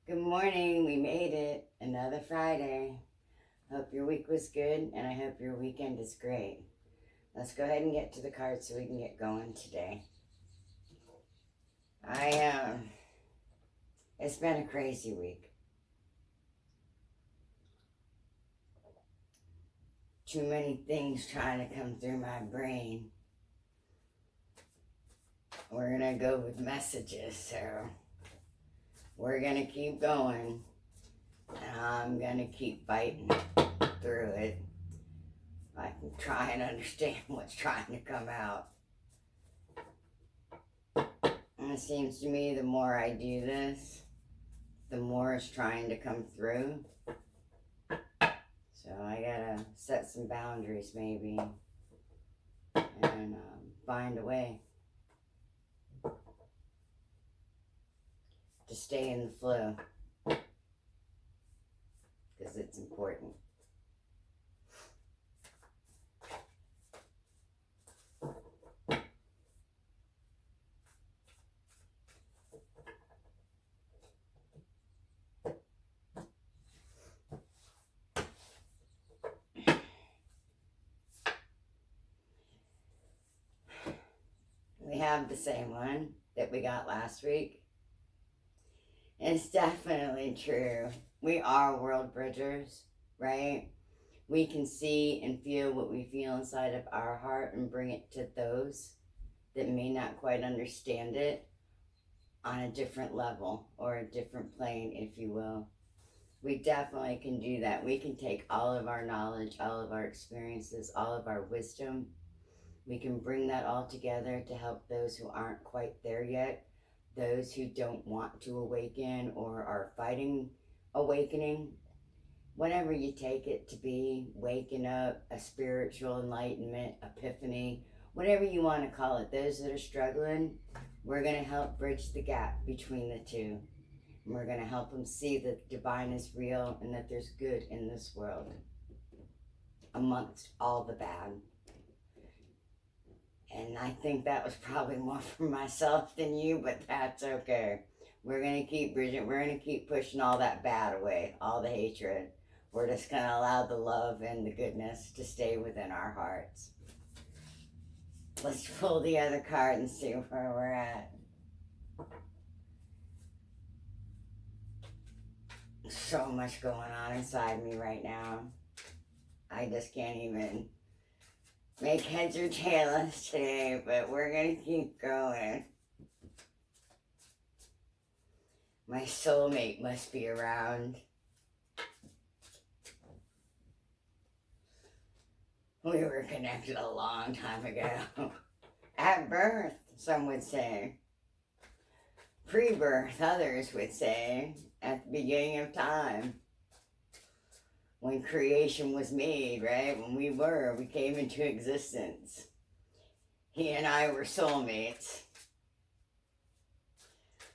Good morning. We made it. Another Friday. Hope your week was good, and I hope your weekend is great. Let's go ahead and get to the cards so we can get going today. It's been a crazy week. Too many things trying to come through my brain. We're gonna go with messages, so we're gonna keep going. And I'm gonna keep fighting through it. I can try and understand what's trying to come out. And it seems to me the more I do this, the more it's trying to come through. So I gotta set some boundaries maybe and find a way to stay in the flow because it's important. We have the same one that we got last week. It's definitely true. We are world bridgers, right? We can see and feel what we feel inside of our heart and bring it to those that may not quite understand it on a different level or a different plane, if you will. We definitely can do that. We can take all of our knowledge, all of our experiences, all of our wisdom. We can bring that all together to help those who aren't quite there yet, those who don't want to awaken or are fighting awakening. Whatever you take it to be, waking up, a spiritual enlightenment, epiphany, whatever you want to call it, those that are struggling, we're going to help bridge the gap between the two. And we're going to help them see that the divine is real and that there's good in this world amongst all the bad. And I think that was probably more for myself than you, but that's okay. We're going to keep bridging. We're going to keep pushing all that bad away, all the hatred. We're just going to allow the love and the goodness to stay within our hearts. Let's pull the other card and see where we're at. So much going on inside me right now. I just can't even make heads or tails today, but we're going to keep going. My soulmate must be around. We were connected a long time ago. At birth, some would say. Pre-birth, others would say. At the beginning of time. When creation was made, right? When we came into existence. He and I were soulmates.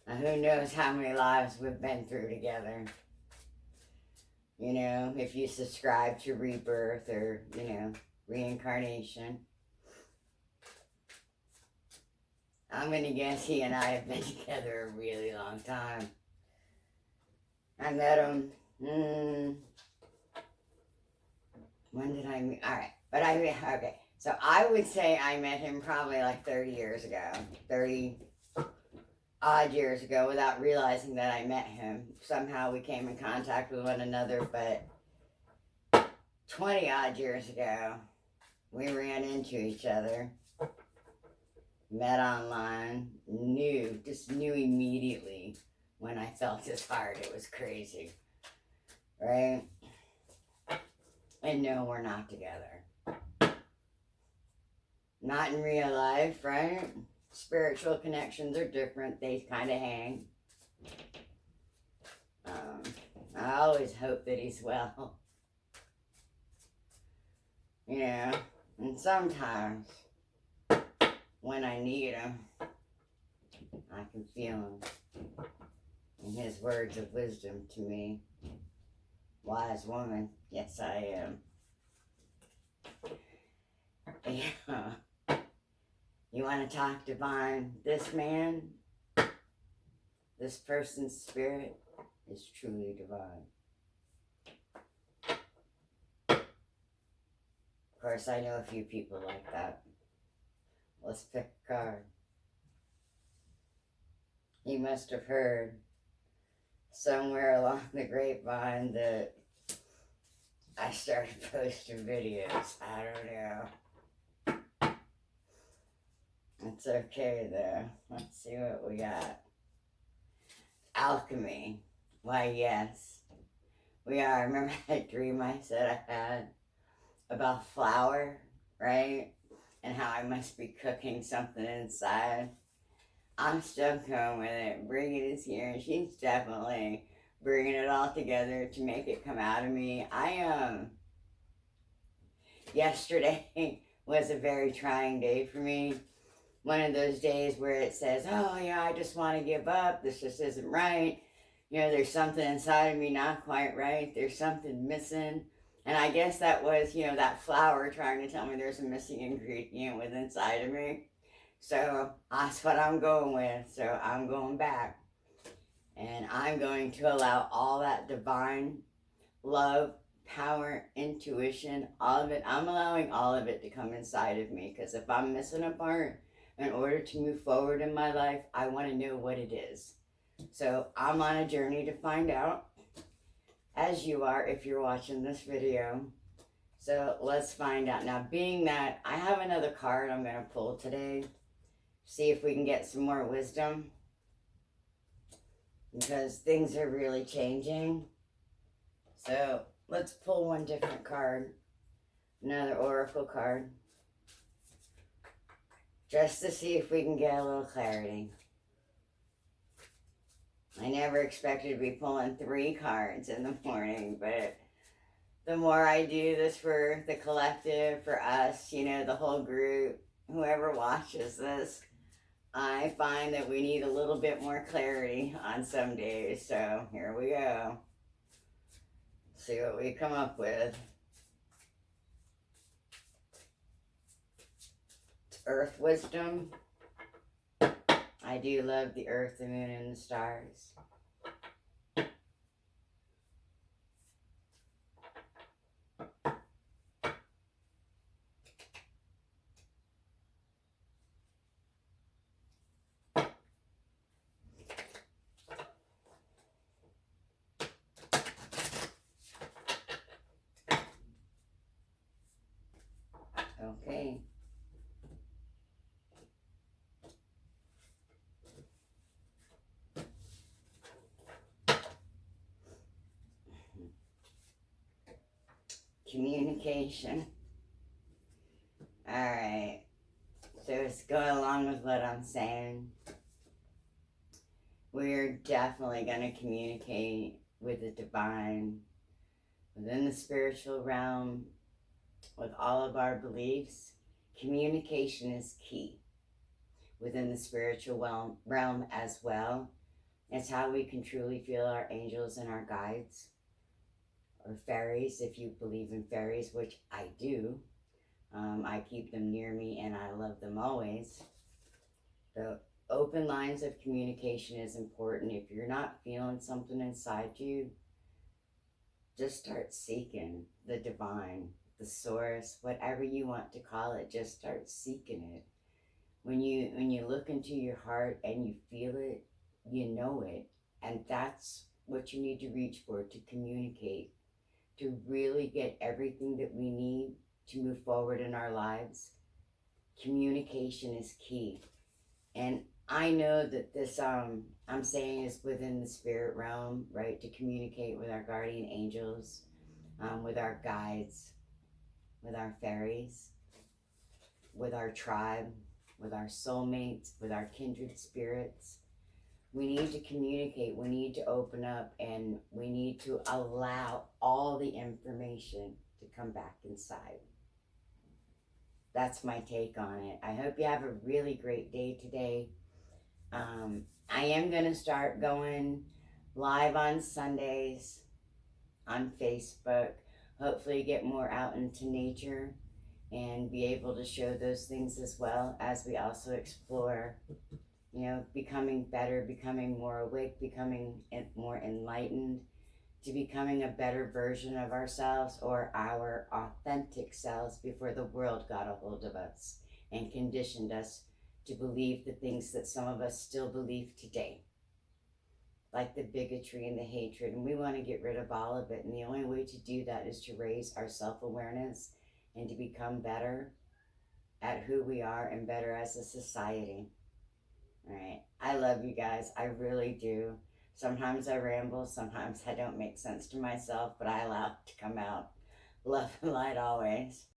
Now, who knows how many lives we've been through together. You know, if you subscribe to rebirth or, reincarnation. I'm going to guess he and I have been together a really long time. I met him, when did I meet? All right, but okay. So I would say I met him probably like 30 years ago, 30 odd years ago without realizing that I met him. Somehow we came in contact with one another, but 20 odd years ago, we ran into each other, met online, just knew immediately when I felt his heart. It was crazy, right? And no, we're not together. Not in real life, right? Spiritual connections are different. They kind of hang. I always hope that he's well. And sometimes when I need him, I can feel him in his words of wisdom to me. Wise woman, yes I am. Yeah. You want to talk divine? This man, this person's spirit, is truly divine. Of course, I know a few people like that. Let's pick a card. You must have heard somewhere along the grapevine that I started posting videos. I don't know. It's okay though. Let's see what we got. Alchemy. Why, yes. We are. Remember that dream I said I had about flour, right? And how I must be cooking something inside. I'm still going with it. Bridget is here, and she's definitely bringing it all together to make it come out of me. Yesterday was a very trying day for me. One of those days where it says, oh yeah, I just want to give up. This just isn't right. You know, there's something inside of me not quite right. There's something missing. And I guess that was, you know, that flour trying to tell me there's a missing ingredient within inside of me. So that's what I'm going with. So I'm going back. And I'm going to allow all that divine love, power, intuition, all of it. I'm allowing all of it to come inside of me. Because if I'm missing a part in order to move forward in my life, I want to know what it is. So I'm on a journey to find out, as you are if you're watching this video. So let's find out. Now, being that I have another card I'm going to pull today, see if we can get some more wisdom, because things are really changing. So let's pull one different card, another oracle card, just to see if we can get a little clarity. I never expected to be pulling 3 cards in the morning, but the more I do this for the collective, for us, you know, the whole group, whoever watches this, I find that we need a little bit more clarity on some days. So here we go. See what we come up with. Earth wisdom. I do love the earth, the moon, and the stars. Okay. Communication. Alright. So it's going along with what I'm saying. We're definitely going to communicate with the divine, within the spiritual realm, with all of our beliefs. Communication is key within the spiritual realm as well. It's how we can truly feel our angels and our guides, or fairies, if you believe in fairies, which I do. I keep them near me and I love them always. The open lines of communication is important. If you're not feeling something inside you, just start seeking the divine, the source, whatever you want to call it. Just start seeking it. When you look into your heart and you feel it, you know it, and that's what you need to reach for, to communicate, to really get everything that we need to move forward in our lives. Communication is key. And I know that this I'm saying is within the spirit realm, right? To communicate with our guardian angels, with our guides, with our fairies, with our tribe, with our soulmates, with our kindred spirits. We need to communicate, we need to open up, and we need to allow all the information to come back inside. That's my take on it. I hope you have a really great day today. I am going to start going live on Sundays on Facebook. Hopefully get more out into nature and be able to show those things as well, as we also explore you know, becoming better, becoming more awake, becoming more enlightened, to becoming a better version of ourselves or our authentic selves before the world got a hold of us and conditioned us to believe the things that some of us still believe today, like the bigotry and the hatred. And we want to get rid of all of it. And the only way to do that is to raise our self-awareness and to become better at who we are and better as a society. All right. I love you guys. I really do. Sometimes I ramble. Sometimes I don't make sense to myself, but I allow it to come out. Love and light always.